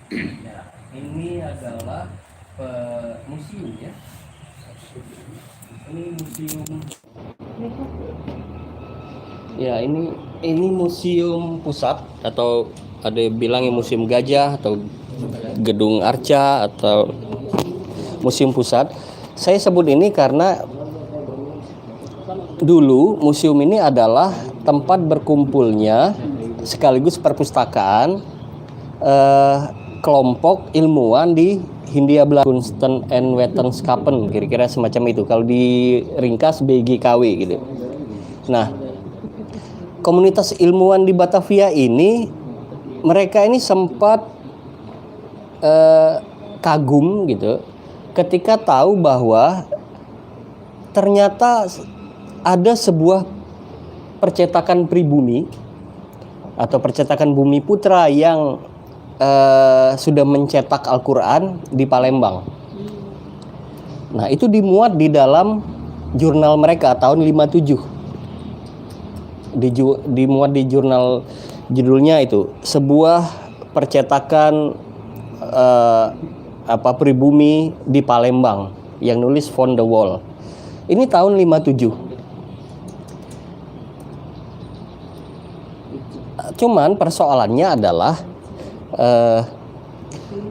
Ya, ini adalah museum ya. Ini museum. Ya, ini museum pusat, atau ada yang bilang museum gajah atau gedung arca atau museum pusat. Saya sebut ini karena dulu museum ini adalah tempat berkumpulnya sekaligus perpustakaan kelompok ilmuwan di Hindia Belanda, Kunsten and Wetenskappen, kira-kira semacam itu. Kalau diringkas BGKW gitu. Nah, komunitas ilmuwan di Batavia ini, mereka ini sempat kagum gitu ketika tahu bahwa ternyata ada sebuah percetakan pribumi atau percetakan Bumi Putra yang sudah mencetak Al-Quran di Palembang. Nah, itu dimuat di dalam jurnal mereka tahun 57. Dimuat di jurnal, judulnya itu sebuah percetakan pribumi di Palembang, yang nulis Von de Wall. Ini tahun 57. Cuman persoalannya adalah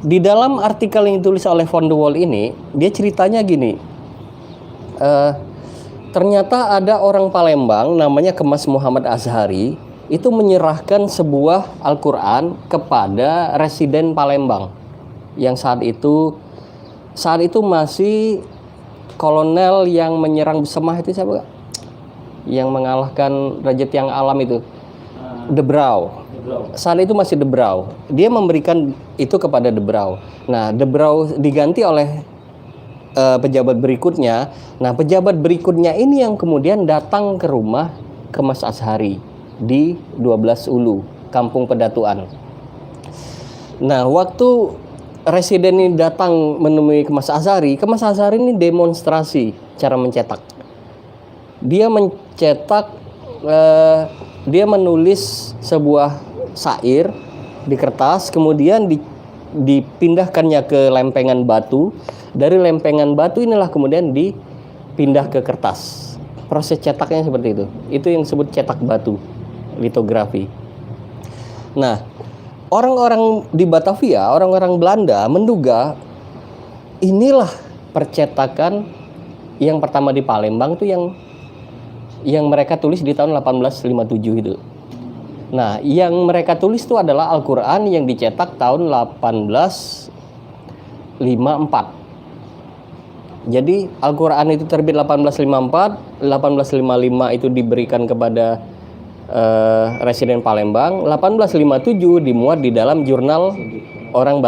di dalam artikel yang ditulis oleh Von de Wall ini, dia ceritanya gini. Ternyata ada orang Palembang namanya Kemas Muhammad Azhari itu menyerahkan sebuah Al-Quran kepada residen Palembang yang saat itu masih kolonel yang menyerang Semah itu siapa? Yang mengalahkan Raja Tiang Alam itu, De Brauw. Saat itu masih De Brauw. Dia memberikan itu kepada De Brauw. Nah, De Brauw diganti oleh pejabat berikutnya. Nah, pejabat berikutnya ini yang kemudian datang ke rumah Kemas Azhari di 12 Ulu, Kampung Pedatuan. Nah, waktu residen ini datang menemui Kemas Azhari ini demonstrasi cara mencetak. Dia mencetak, dia menulis sebuah syair di kertas, kemudian dipindahkannya ke lempengan batu. Dari lempengan batu inilah kemudian dipindah ke kertas. Proses cetaknya seperti itu. Itu yang disebut cetak batu, litografi. Nah, orang-orang di Batavia, orang-orang Belanda menduga inilah percetakan yang pertama di Palembang itu yang mereka tulis di tahun 1857 itu. Nah, yang mereka tulis itu adalah Al-Quran yang dicetak tahun 1854. Jadi Al-Quran itu terbit 1854, 1855 itu diberikan kepada residen Palembang, 1857 dimuat di dalam jurnal orang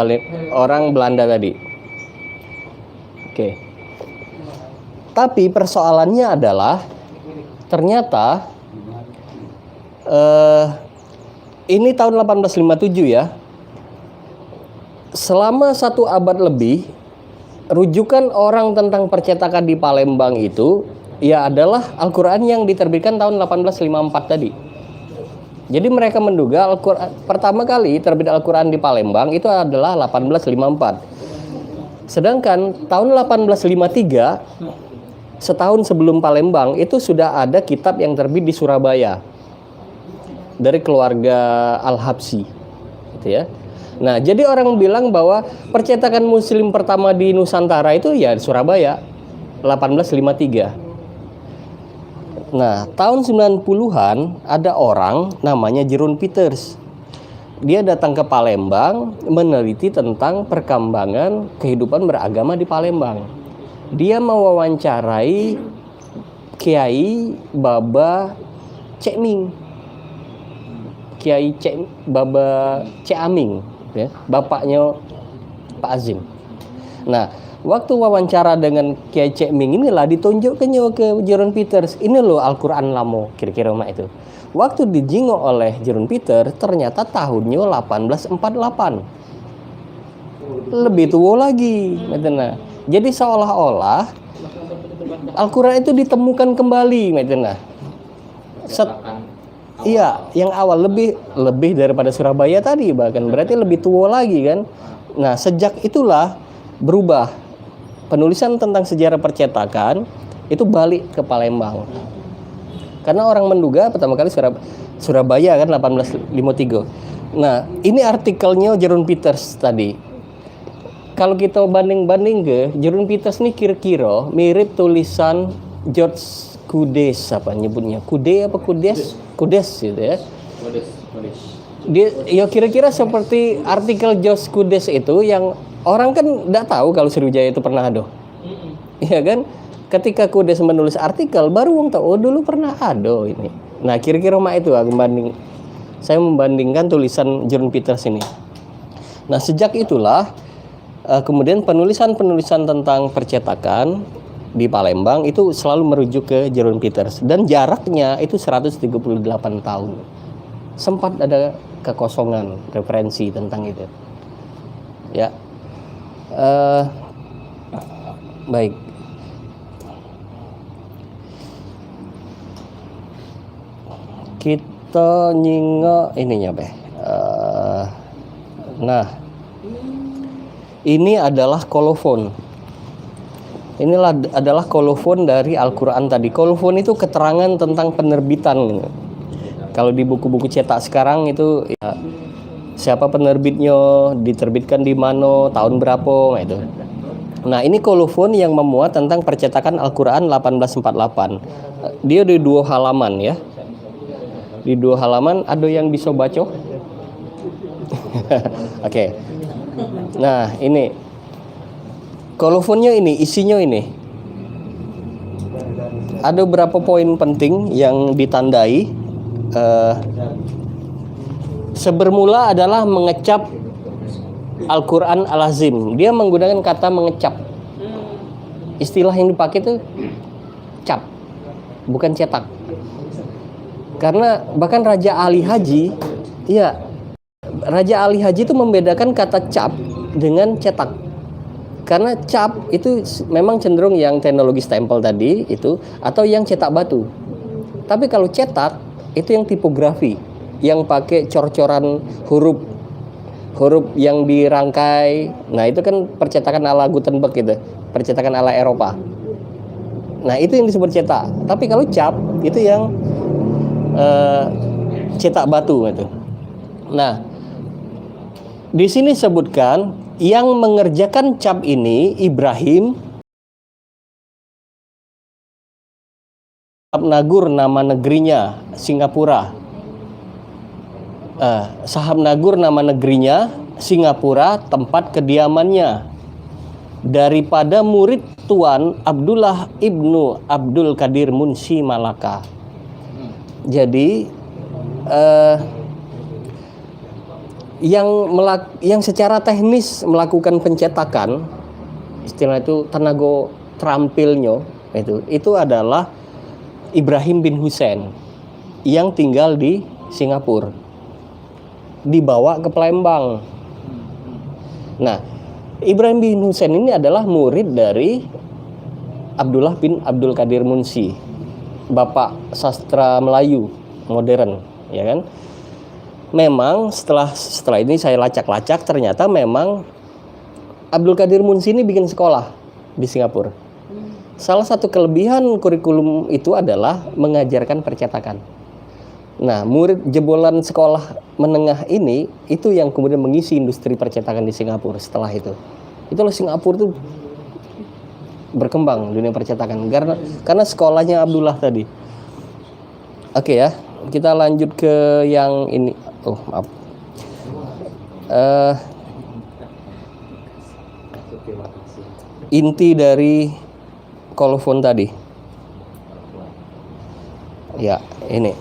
Belanda tadi. Oke. Tapi persoalannya adalah ternyata ini tahun 1857 ya. Selama 1 abad lebih, rujukan orang tentang percetakan di Palembang itu ya adalah Al-Quran yang diterbitkan tahun 1854 tadi. Jadi mereka menduga pertama kali terbit Al-Quran di Palembang itu adalah 1854. Sedangkan tahun 1853, setahun sebelum Palembang, itu sudah ada kitab yang terbit di Surabaya dari keluarga Al-Habsyi, gitu ya. Nah, jadi orang bilang bahwa percetakan Muslim pertama di Nusantara itu ya di Surabaya, 1853. Nah, tahun 90-an ada orang namanya Jeroen Pieters. Dia datang ke Palembang meneliti tentang perkembangan kehidupan beragama di Palembang. Dia mewawancarai Kiai Baba Cek Ming. Kiai Baba Cek Aming, ya, bapaknya Pak Azim. Nah, waktu wawancara dengan Kiai Cek Ming inilah ditunjukkannya ke Jeroen Pieters. Ini loh Al-Quran lamo, kira-kira itu. Waktu dijingok oleh Jeroen Pieters, ternyata tahunnya 1848. Lebih tua lagi. Nah, jadi seolah-olah Al-Quran itu ditemukan kembali. Nah, iya, yang awal lebih daripada Surabaya tadi, bahkan berarti lebih tua lagi kan. Nah, sejak itulah berubah. Penulisan tentang sejarah percetakan itu balik ke Palembang. Karena orang menduga pertama kali Surabaya kan 1853. Nah, ini artikelnya Jeroen Pieters tadi. Kalau kita banding-banding ke Jeroen Pieters ini kira-kira mirip tulisan George Kudes apa nyebutnya? Kude apa Kudes? Kudes gitu ya. Kodes. Dia ya kira-kira seperti artikel George Kudes itu yang orang kan enggak tahu kalau Sriwijaya itu pernah ada. Iya kan? Ketika Kudes menulis artikel baru wong tahu oh dulu pernah ada ini. Nah, kira-kira mak itu saya membandingkan tulisan Jeroen Pieters ini. Nah, sejak itulah kemudian penulisan tentang percetakan di Palembang itu selalu merujuk ke Jeroen Pieters dan jaraknya itu 138 tahun. Sempat ada kekosongan referensi tentang itu. Ya. Baik. Kita nyingok ininya, Beh. Nah, ini adalah kolofon. Inilah adalah kolofon dari Al-Quran tadi. Kolofon itu keterangan tentang penerbitan. Kalau di buku-buku cetak sekarang itu ya, siapa penerbitnya, diterbitkan di mana, tahun berapa, itu. Nah, ini kolofon yang memuat tentang percetakan Al-Quran 1848. Dia di 2 halaman ya. Di 2 halaman ada yang bisa baca? Oke. Nah, ini kolofonnya ini, isinya ini. Ada berapa poin penting yang ditandai. Sebermula adalah mengecap Al-Quran Al-Azim. Dia menggunakan kata mengecap. Istilah yang dipakai itu cap, bukan cetak. Karena bahkan Raja Ali Haji, ya, Raja Ali Haji itu membedakan kata cap dengan cetak. Karena cap itu memang cenderung yang teknologi stempel tadi itu atau yang cetak batu. Tapi kalau cetak itu yang tipografi, yang pakai cor-coran huruf yang dirangkai. Nah, itu kan percetakan ala Gutenberg gitu, percetakan ala Eropa. Nah, itu yang disebut cetak. Tapi kalau cap itu yang cetak batu itu. Nah, di sini sebutkan yang mengerjakan cap ini Ibrahim Sahab Nagur nama negerinya Singapura. Sahab Nagur nama negerinya Singapura, tempat kediamannya. Daripada murid Tuan Abdullah Ibnu Abdul Qadir Munshi Malaka. Jadi yang secara teknis melakukan pencetakan, istilah itu tenaga terampilnya itu adalah Ibrahim bin Hussein yang tinggal di Singapura, dibawa ke Palembang. Nah, Ibrahim bin Hussein ini adalah murid dari Abdullah bin Abdul Qadir Munshi, bapak sastra Melayu modern, ya kan? Memang setelah ini saya lacak-lacak, ternyata memang Abdul Qadir Munshi ini bikin sekolah di Singapura. Salah satu kelebihan kurikulum itu adalah mengajarkan percetakan. Nah, murid jebolan sekolah menengah ini itu yang kemudian mengisi industri percetakan di Singapura setelah itu. Itulah Singapura itu berkembang dunia percetakan karena sekolahnya Abdullah tadi. Oke ya, kita lanjut ke yang ini. Oh, maaf. Inti dari kolofon tadi. Ya, ini.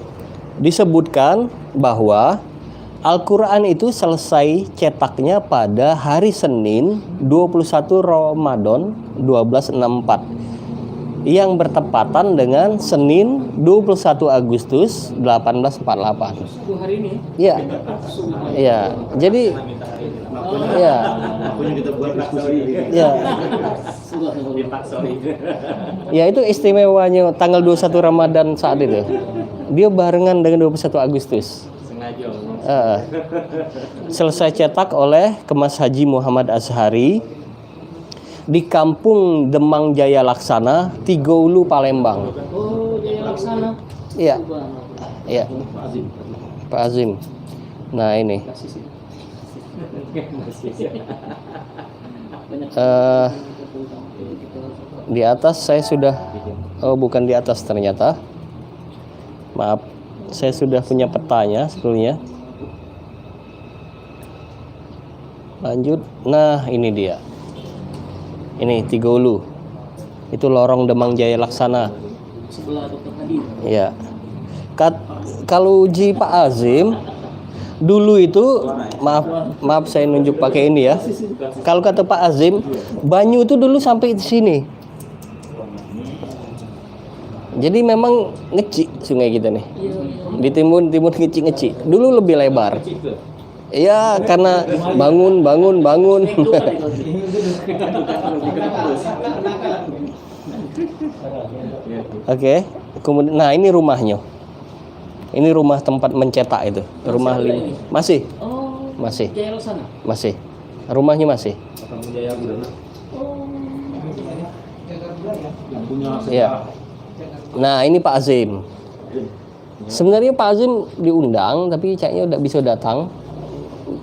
Disebutkan bahwa Al-Quran itu selesai cetaknya pada hari Senin 21 Ramadan 1264 yang bertepatan dengan Senin 21 Agustus 1848. Itu hari ini? Iya. Iya. Jadi iya. Iya. Ya, itu istimewanya tanggal 21 Ramadan saat itu. Dia barengan dengan 21 Agustus. Sengaja. Selesai cetak oleh Kemas Haji Muhammad Azhari di Kampung Demang Jaya Laksana, Tigoulu, Palembang. Oh, Jaya Laksana. Iya. Iya. Pak Azim. Nah, ini. Di atas saya sudah, oh bukan di atas ternyata. Maaf, saya sudah punya petanya sebetulnya. Lanjut. Nah, ini dia. Ini Tigoulu. Itu lorong Demang Jaya Laksana. Sebelah Dr. Hadi. Ya. Kalau uji Pak Azim dulu itu, maaf saya nunjuk pakai ini ya. Kalau kata Pak Azim, Banyu itu dulu sampai di sini. Jadi memang ngecik sungai kita nih. Di timun ngecik. Dulu lebih lebar. Iya, karena bangun. Oke. Kemudian, nah ini rumahnya. Ini rumah tempat mencetak itu. Rumah masih. Oh. Masih. Jaya Laksana. Masih. Rumahnya masih. Iya. Nah, ini Pak Azim. Sebenarnya Pak Azim diundang tapi kayaknya udah bisa datang.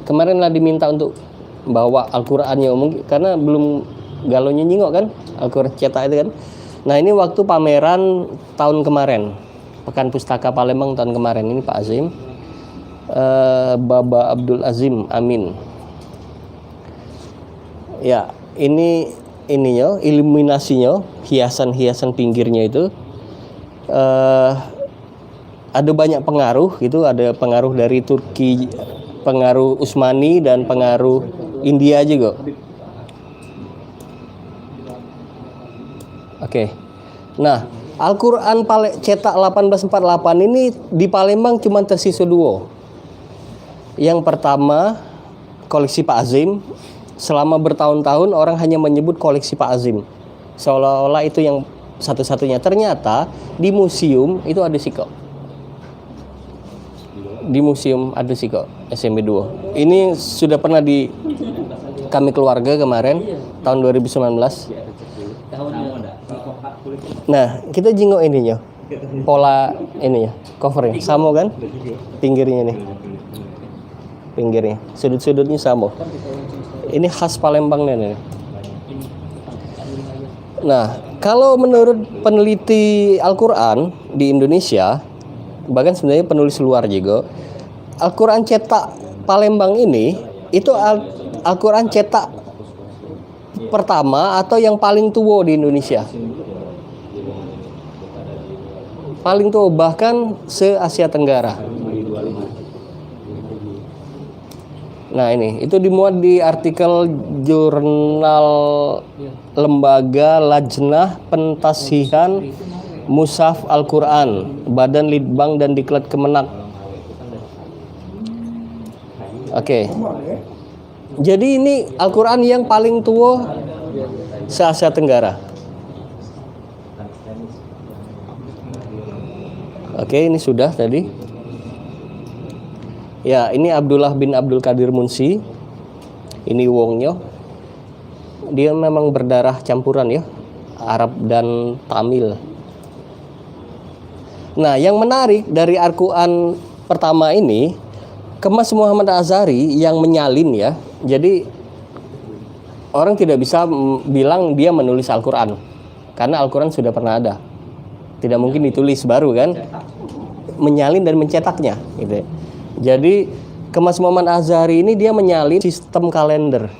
Kemarin lah diminta untuk bawa Al-Qur'annya karena belum galonya nyingok kan, Al-Qur'an cetak itu kan. Nah, ini waktu pameran tahun kemarin. Pekan Pustaka Palembang tahun kemarin, ini Pak Azim. Baba Abdul Azim Amin. Ya, ininya iluminasinya, hiasan-hiasan pinggirnya itu ada banyak pengaruh gitu, ada pengaruh dari Turki, pengaruh Utsmani dan pengaruh India juga. Oke. Nah, Al-Qur'an cetak 1848 ini di Palembang cuma tersisa 2. Yang pertama koleksi Pak Azim. Selama bertahun-tahun orang hanya menyebut koleksi Pak Azim, seolah-olah itu yang satu-satunya. Ternyata di museum itu ada siko. Di museum ada siko SMB 2. Ini sudah pernah di kami keluarga kemarin tahun 2019. Nah, kita jingok ininya. Pola ininya, covernya sama kan? Pinggirnya nih. Pinggirnya, sudut-sudutnya sama. Ini khas Palembang nih. Nah, kalau menurut peneliti Al-Qur'an di Indonesia, bahkan sebenarnya penulis luar juga, Al-Qur'an cetak Palembang ini itu Al-Qur'an cetak pertama atau yang paling tua di Indonesia. Paling tua bahkan se-Asia Tenggara. Nah, ini itu dimuat di artikel jurnal Lembaga Lajnah Pentasihan Mushaf Al-Qur'an, Badan Litbang dan Diklat Kemenak. Oke. Jadi ini Al-Qur'an yang paling tua se-Asia Tenggara. Oke, ini sudah tadi. Ya, ini Abdullah bin Abdul Qadir Munsi. Ini wongnya. Dia memang berdarah campuran ya, Arab dan Tamil. Nah, yang menarik dari Al-Qur'an pertama ini, Kemas Muhammad Azhari yang menyalin ya. Jadi orang tidak bisa bilang dia menulis Al-Qur'an karena Al-Qur'an sudah pernah ada. Tidak mungkin ditulis baru kan? Menyalin dan mencetaknya gitu. Jadi Kemas Muhammad Azhari ini dia menyalin sistem kalender.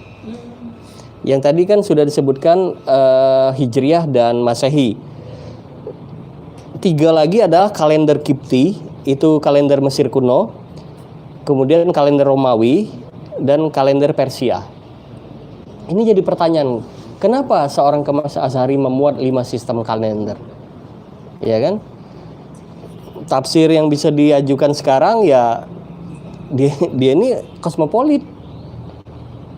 Yang tadi kan sudah disebutkan Hijriah dan Masehi. 3 lagi adalah kalender Kipti, itu kalender Mesir kuno. Kemudian kalender Romawi dan kalender Persia. Ini jadi pertanyaan, kenapa seorang Kemas Azhari memuat 5 sistem kalender? Ya kan? Tafsir yang bisa diajukan sekarang ya dia ini kosmopolit.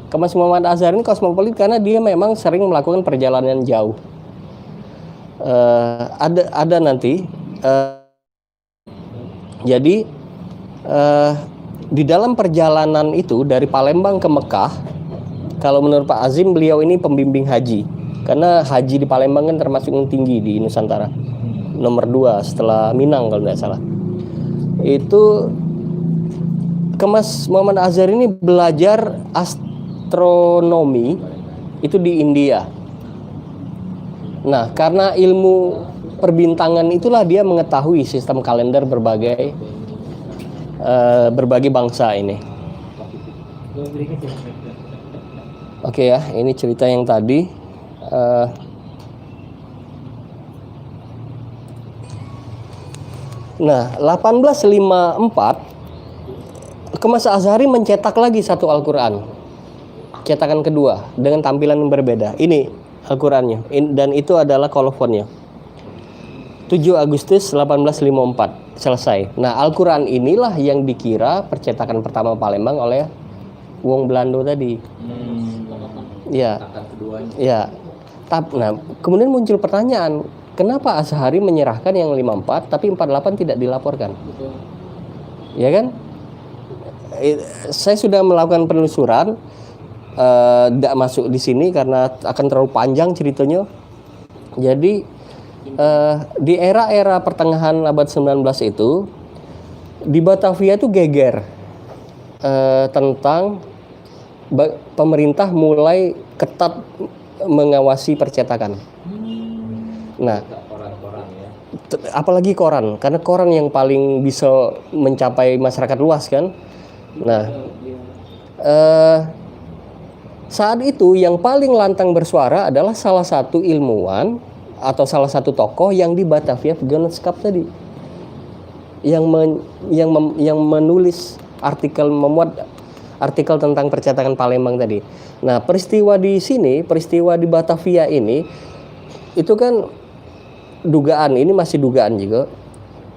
Kemas Muhammad Azhari ini kosmopolit karena dia memang sering melakukan perjalanan jauh. Ada nanti. Jadi di dalam perjalanan itu dari Palembang ke Mekah, kalau menurut Pak Azim, beliau ini pembimbing haji. Karena haji di Palembang kan termasuk yang tinggi di Nusantara. Nomor 2 setelah Minang kalau tidak salah. Itu Kemas Muhammad Azhari ini belajar astronomi itu di India. Nah, karena ilmu perbintangan itulah dia mengetahui sistem kalender berbagai bangsa ini. Oke ya, ini cerita yang tadi. Nah, 1854 Kemas Azhari mencetak lagi satu Al-Quran, cetakan kedua dengan tampilan yang berbeda. Ini Al-Qurannya, dan itu adalah kolofonnya. 7 Agustus 1854 selesai. Nah, Al-Quran inilah yang dikira percetakan pertama Palembang oleh Wong Belando tadi. Ya, ya. Nah, kemudian muncul pertanyaan, kenapa Azhari menyerahkan yang 54 tapi 48 tidak dilaporkan? Ya kan? Saya sudah melakukan penelusuran, tidak masuk di sini karena akan terlalu panjang ceritanya. Jadi di era-era pertengahan abad 19 itu di Batavia itu geger tentang pemerintah mulai ketat mengawasi percetakan. Nah, apalagi koran, karena koran yang paling bisa mencapai masyarakat luas kan. Nah, saat itu yang paling lantang bersuara adalah salah satu ilmuwan atau salah satu tokoh yang di Batavia Vengenskap tadi, yang menulis artikel, memuat artikel tentang percetakan Palembang tadi. Nah, peristiwa di sini, peristiwa di Batavia ini, itu kan dugaan, ini masih dugaan juga.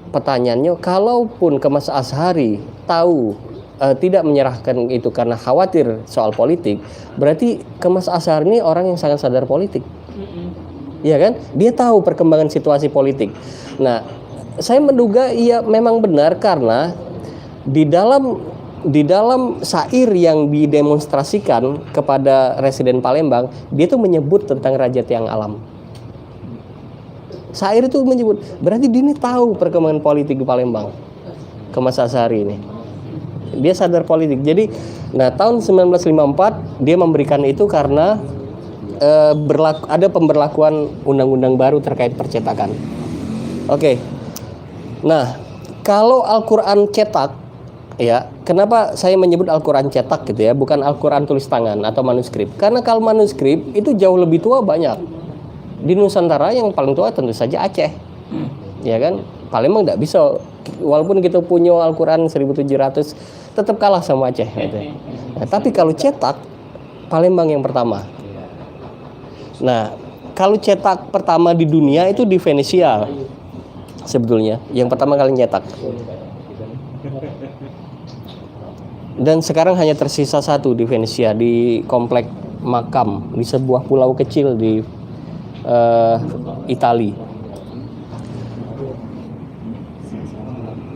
Pertanyaannya, kalaupun Kemas Azhari tahu tidak menyerahkan itu karena khawatir soal politik, berarti Kemas Azhari ini orang yang sangat sadar politik. Iya kan? Dia tahu perkembangan situasi politik. Nah, saya menduga ia memang benar karena di dalam syair yang didemonstrasikan kepada residen Palembang, dia tuh menyebut tentang Raja Tiang Alam. Syair itu menyebut, berarti dia ini tahu perkembangan politik di Palembang. Kemas Azhari ini, dia sadar politik. Jadi, nah tahun 1954 dia memberikan itu karena ada pemberlakuan undang-undang baru terkait percetakan. Oke. Nah, kalau Al-Quran cetak, ya, kenapa saya menyebut Al-Quran cetak gitu ya, bukan Al-Quran tulis tangan atau manuskrip? Karena kalau manuskrip itu jauh lebih tua banyak. Di Nusantara yang paling tua tentu saja Aceh, ya kan? Palembang tidak bisa, walaupun kita punya Al-Quran 1700, tetap kalah sama Aceh. Gitu. Nah, tapi kalau cetak, Palembang yang pertama. Nah, kalau cetak pertama di dunia itu di Venesia, sebetulnya, yang pertama kali nyetak. Dan sekarang hanya tersisa satu di Venesia, di komplek makam, di sebuah pulau kecil di Itali.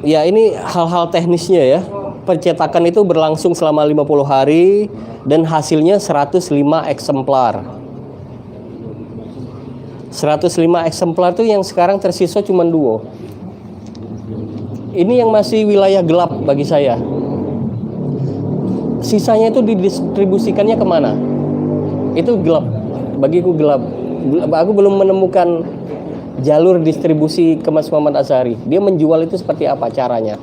Ya, ini hal-hal teknisnya ya. Percetakan itu berlangsung selama 50 hari dan hasilnya 105 eksemplar. 105 eksemplar itu yang sekarang tersisa cuma 2. Ini yang masih wilayah gelap bagi saya. Sisanya itu didistribusikannya kemana? Itu gelap. Bagiku gelap. Aku belum menemukan jalur distribusi Kemas Muhammad Azhari. Dia menjual itu seperti apa caranya?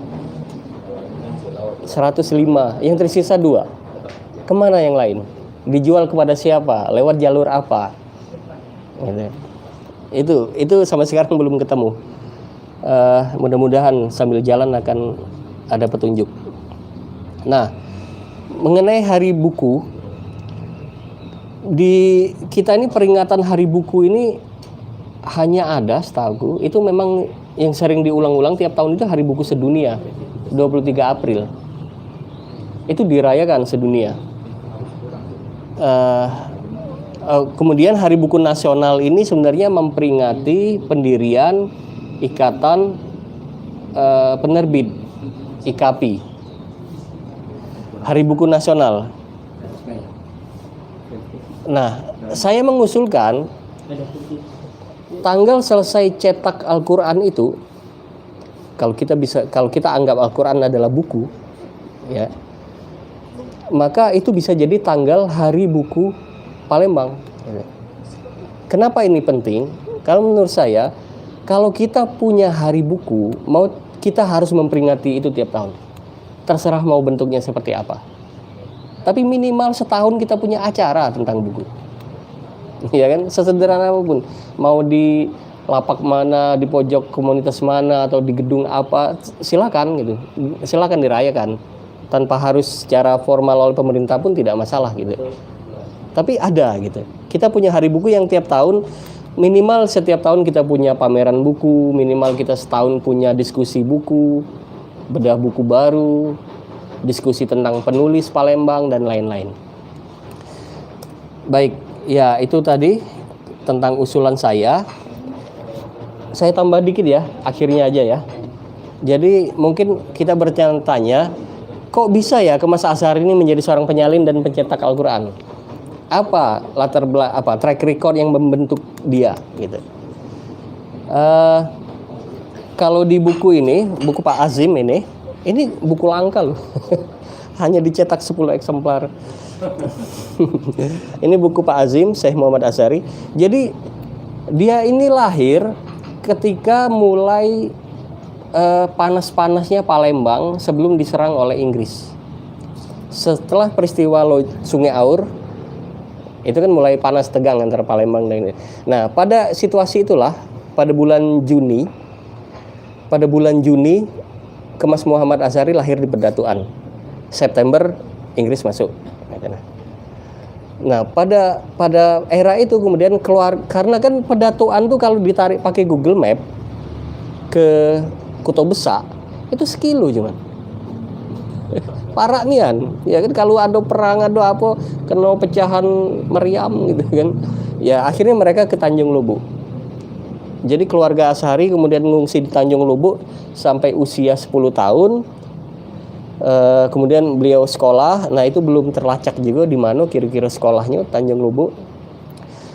105, yang tersisa 2. Kemana yang lain? Dijual kepada siapa? Lewat jalur apa? Itu sampai sekarang belum ketemu. Mudah-mudahan sambil jalan akan ada petunjuk. Nah, mengenai hari buku, di kita ini peringatan hari buku ini hanya ada, setahu itu memang yang sering diulang-ulang tiap tahun itu hari buku sedunia, 23 April. Itu dirayakan sedunia. Kemudian hari buku nasional ini sebenarnya memperingati pendirian Ikatan Penerbit IKAPI. Hari Buku Nasional. Nah, saya mengusulkan tanggal selesai cetak Al-Qur'an itu, kalau kita anggap Al-Qur'an adalah buku, ya, maka itu bisa jadi tanggal Hari Buku Palembang. Kenapa ini penting? Kalau menurut saya, kalau kita punya hari buku, kita harus memperingati itu tiap tahun. Terserah mau bentuknya seperti apa. Tapi minimal setahun kita punya acara tentang buku. Ya kan? Sesederhana apapun. Mau di lapak mana, di pojok komunitas mana, atau di gedung apa, silakan gitu. Silakan dirayakan. Tanpa harus secara formal oleh pemerintah pun tidak masalah gitu. Tapi ada gitu. Kita punya hari buku yang tiap tahun, minimal setiap tahun kita punya pameran buku, minimal kita setahun punya diskusi buku, bedah buku baru, diskusi tentang penulis Palembang dan lain-lain. Baik, ya itu tadi tentang usulan saya. Saya tambah dikit ya, akhirnya aja ya. Jadi mungkin kita bertanya-tanya, kok bisa ya Kemas Azhari ini menjadi seorang penyalin dan pencetak Al-Qur'an? Apa track record yang membentuk dia gitu. Kalau di buku ini, buku Pak Azim ini buku langka loh. Hanya dicetak 10 eksemplar. Ini buku Pak Azim, Syekh Muhammad Azhari. Jadi dia ini lahir ketika mulai panas-panasnya Palembang sebelum diserang oleh Inggris. Setelah peristiwa Sungai Aur, itu kan mulai panas tegang antara Palembang dan ini. Nah, pada situasi itulah pada bulan Juni Kemas Muhammad Azhari lahir di Berdatuan. September Inggris masuk. Nah, pada era itu kemudian keluar, karena kan Berdatuan tuh kalau ditarik pakai Google Map ke Kuto Besak itu sekilo cuman. Parah nian, ya kan, kalau ada perang ada apa kena pecahan meriam gitu kan. Ya akhirnya mereka ke Tanjung Lubuk. Jadi keluarga Azhari kemudian mengungsi di Tanjung Lubuk sampai usia 10 tahun. Kemudian beliau sekolah. Nah, itu belum terlacak juga di mana kira-kira sekolahnya Tanjung Lubuk.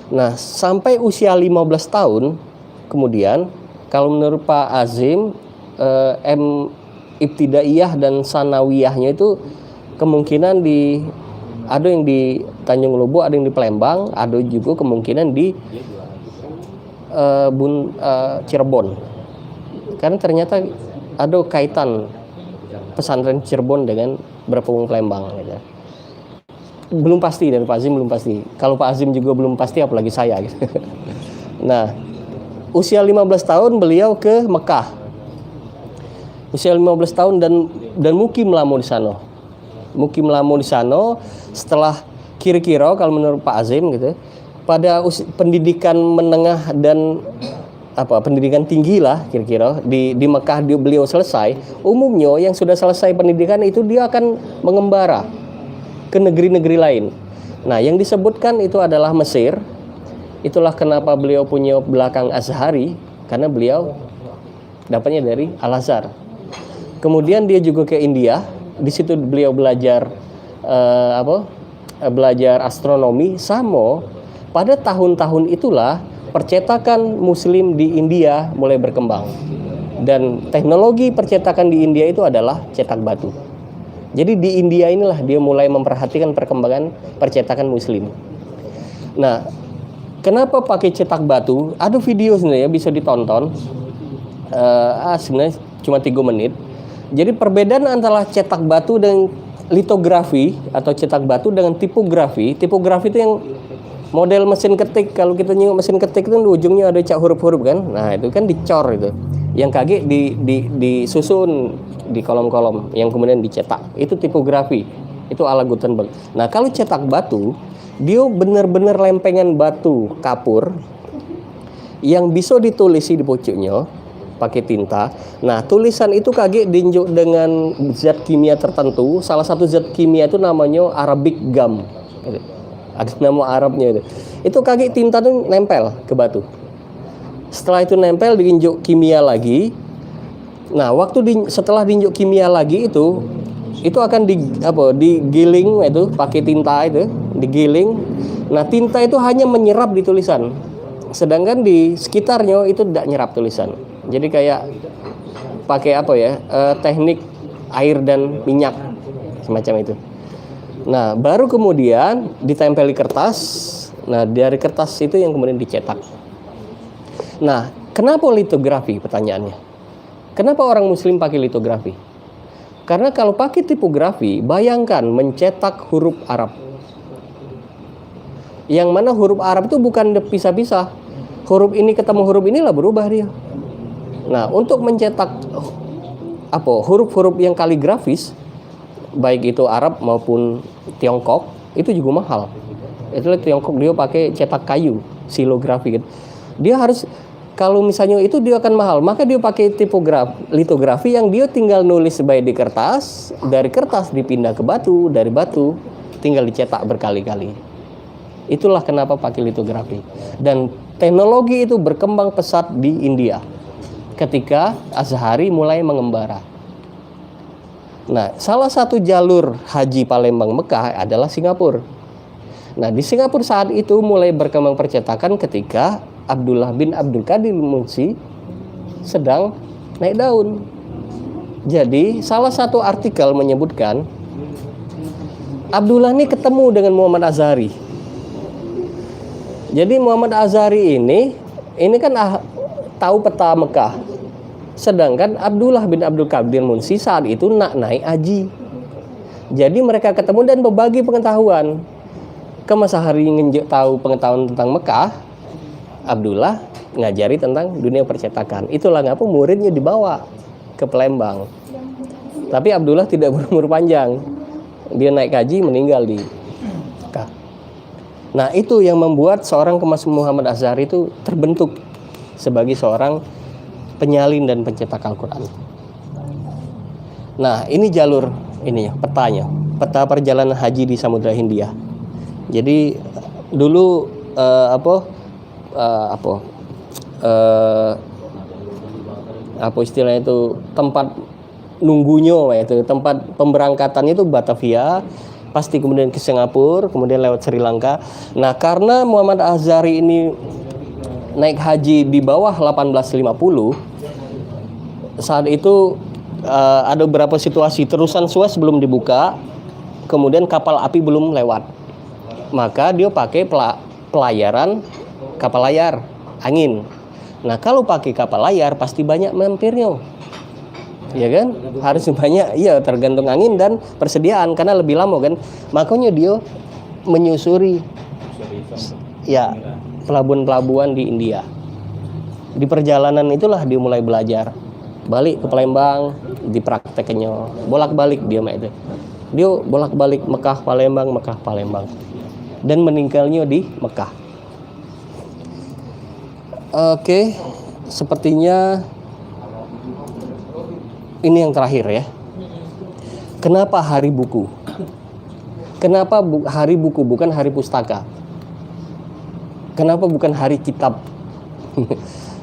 Nah, sampai usia 15 tahun kemudian, kalau menurut Pak Azim, Ibtidaiyah dan Sanawiyahnya itu kemungkinan ada yang di Tanjung Lubuk, ada yang di Palembang, ada juga kemungkinan di Cirebon. Karena ternyata ada kaitan pesantren Cirebon dengan Berpung Palembang gitu. Belum pasti, dari Pak Azim belum pasti. Kalau Pak Azim juga belum pasti, apalagi saya gitu. Nah, usia 15 tahun beliau ke Mekah. Usia 15 tahun dan mukim lama di sana. Mukim lama di sana setelah kira-kira kalau menurut Pak Azim gitu, pada pendidikan menengah dan pendidikan tinggi lah kira-kira di Mekah beliau selesai. Umumnya yang sudah selesai pendidikan itu dia akan mengembara ke negeri-negeri lain. Nah, yang disebutkan itu adalah Mesir. Itulah kenapa beliau punya belakang Azhari, karena beliau dapatnya dari Al-Azhar. Kemudian dia juga ke India. Di situ beliau belajar belajar astronomi. Sama pada tahun-tahun itulah percetakan Muslim di India mulai berkembang. Dan teknologi percetakan di India itu adalah cetak batu. Jadi di India inilah dia mulai memperhatikan perkembangan percetakan Muslim. Nah, kenapa pakai cetak batu? Ada video sebenarnya bisa ditonton. Sebenarnya cuma 3 menit. Jadi perbedaan antara cetak batu dan litografi atau cetak batu dengan tipografi. Tipografi itu yang model mesin ketik. Kalau kita nyengok mesin ketik itu di ujungnya ada cak huruf-huruf kan. Nah, itu kan dicor itu. Yang kaki disusun di kolom-kolom yang kemudian dicetak. Itu tipografi. Itu ala Gutenberg. Nah, kalau cetak batu, dia benar-benar lempengan batu kapur yang bisa ditulisi di pucuknya pakai tinta. Nah, tulisan itu kaki diinjuk dengan zat kimia tertentu. Salah satu zat kimia itu namanya Arabic gum. Ada nama Arabnya itu. Itu kaki tinta tuh nempel ke batu. Setelah itu nempel diinjuk kimia lagi. Nah, setelah diinjuk kimia lagi itu itu akan digiling itu pakai tinta itu, digiling. Nah, tinta itu hanya menyerap di tulisan. Sedangkan di sekitarnya itu tidak nyerap tulisan. Jadi kayak pakai teknik air dan minyak semacam itu. Nah, baru kemudian ditempeli kertas. Nah, dari kertas itu yang kemudian dicetak. Nah, kenapa litografi pertanyaannya? Kenapa orang muslim pakai litografi? Karena kalau pakai tipografi, bayangkan mencetak huruf Arab. Yang mana huruf Arab itu bukan pisah-pisah. Huruf ini ketemu huruf inilah berubah dia. Nah, untuk mencetak huruf-huruf yang kaligrafis, baik itu Arab maupun Tiongkok, itu juga mahal. Itulah Tiongkok dia pakai cetak kayu, silografi gitu. Dia harus, kalau misalnya itu dia akan mahal, maka dia pakai litografi yang dia tinggal nulis baik di kertas, dari kertas dipindah ke batu, dari batu tinggal dicetak berkali-kali. Itulah kenapa pakai litografi. Dan teknologi itu berkembang pesat di India ketika Azhari mulai mengembara. Nah, salah satu jalur haji Palembang Mekah adalah Singapura. Nah, di Singapura saat itu mulai berkembang percetakan ketika Abdullah bin Abdul Qadir Munshi sedang naik daun. Jadi salah satu artikel menyebutkan Abdullah ini ketemu dengan Muhammad Azhari. Jadi Muhammad Azhari ini kan tahu peta Mekah. Sedangkan Abdullah bin Abdul Qadir Munshi saat itu nak naik haji. Jadi mereka ketemu dan berbagi pengetahuan. Mas Azhari tahu pengetahuan tentang Mekah, Abdullah ngajari tentang dunia percetakan. Itulah ngapa muridnya dibawa ke Palembang. Tapi Abdullah tidak berumur panjang. Dia naik haji meninggal di Mekah. Nah, itu yang membuat seorang Mas Muhammad Azhari itu terbentuk sebagai seorang penyalin dan pencetak Al-Quran. Nah, ini jalur ininya, petanya. Peta perjalanan haji di Samudra Hindia. Jadi dulu istilahnya itu tempat nunggunya itu, tempat pemberangkatannya itu Batavia, pasti kemudian ke Singapura, kemudian lewat Sri Lanka. Nah, karena Muhammad Azhari ini naik haji di bawah 1850, saat itu ada beberapa situasi terusan Suez belum dibuka, kemudian kapal api belum lewat. Maka dia pakai pelayaran kapal layar angin. Nah, kalau pakai kapal layar pasti banyak mampirnya. Ya kan? Harus banyak, iya, tergantung angin dan persediaan karena lebih lama kan. Makanya dia menyusuri ya pelabuhan-pelabuhan di India. Di perjalanan itulah dia mulai belajar. Balik ke Palembang, dipraktekannya. Bolak-balik dia mah itu. Dia bolak-balik Mekah Palembang, Mekah Palembang. Dan meninggalnya di Mekah. Oke, sepertinya ini yang terakhir ya. Kenapa hari buku? Kenapa hari buku bukan hari pustaka? Kenapa bukan hari kitab?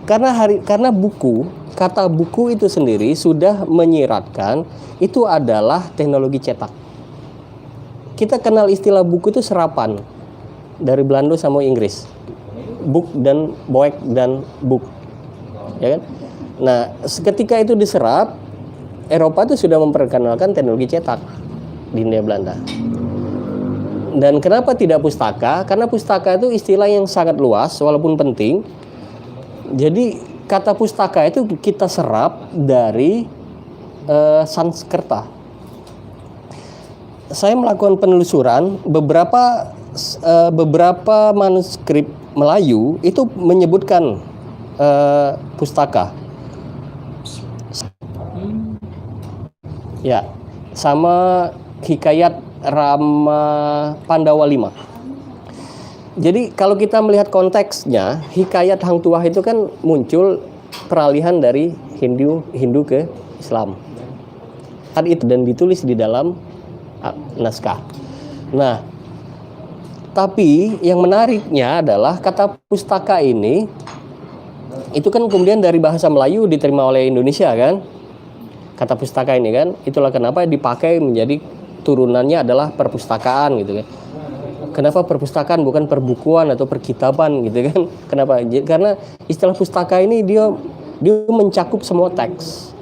Karena buku, kata buku itu sendiri sudah menyiratkan itu adalah teknologi cetak. Kita kenal istilah buku itu serapan dari Belanda sama Inggris. Book dan boek dan book. Ya kan? Nah, ketika itu diserap, Eropa itu sudah memperkenalkan teknologi cetak di Hindia Belanda. Dan kenapa tidak pustaka? Karena pustaka itu istilah yang sangat luas walaupun penting. Jadi kata pustaka itu kita serap dari Sanskerta. Saya melakukan penelusuran beberapa manuskrip Melayu itu menyebutkan pustaka. Ya, sama Hikayat Rama Pandawa 5. Jadi kalau kita melihat konteksnya, Hikayat Hang Tuah itu kan muncul peralihan dari Hindu ke Islam. Saat itu dan ditulis di dalam naskah. Nah, tapi yang menariknya adalah kata pustaka ini itu kan kemudian dari bahasa Melayu diterima oleh Indonesia kan? kata pustaka ini kan. Itulah kenapa dipakai menjadi turunannya adalah perpustakaan gitu kan. Kenapa perpustakaan bukan perbukuan atau perkitaban gitu kan? Kenapa? Karena istilah pustaka ini dia mencakup semua teks.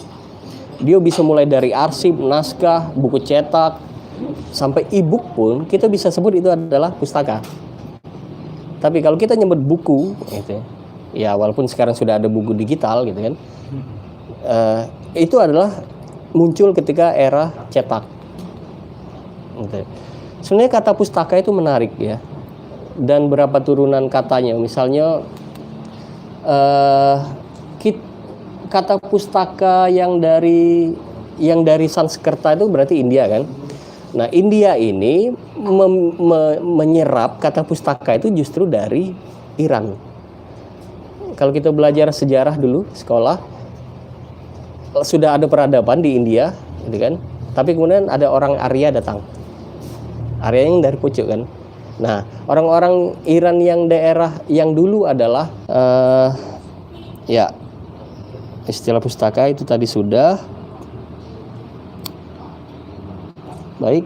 Dia bisa mulai dari arsip, naskah, buku cetak, sampai e-book pun kita bisa sebut itu adalah pustaka. Tapi kalau kita nyebut buku, gitu, ya walaupun sekarang sudah ada buku digital gitu kan, itu adalah muncul ketika era cetak. Gitu. Sebenarnya kata pustaka itu menarik ya, dan berapa turunan katanya. Misalnya kata pustaka yang dari Sanskerta itu berarti India kan. Nah, India ini menyerap kata pustaka itu justru dari Iran. Kalau kita belajar sejarah dulu sekolah, sudah ada peradaban di India, gitu kan. Tapi kemudian ada orang Arya datang. Arya yang dari pucuk kan. Nah, orang-orang Iran yang daerah yang dulu adalah ya istilah pustaka itu tadi sudah. Baik.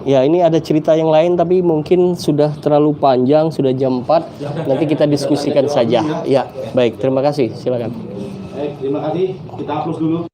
Ya, ini ada cerita yang lain tapi mungkin sudah terlalu panjang, sudah jam 4. Nanti kita diskusikan saja. Ya, baik. Terima kasih. Silakan. Baik, terima kasih. Kita hapus dulu.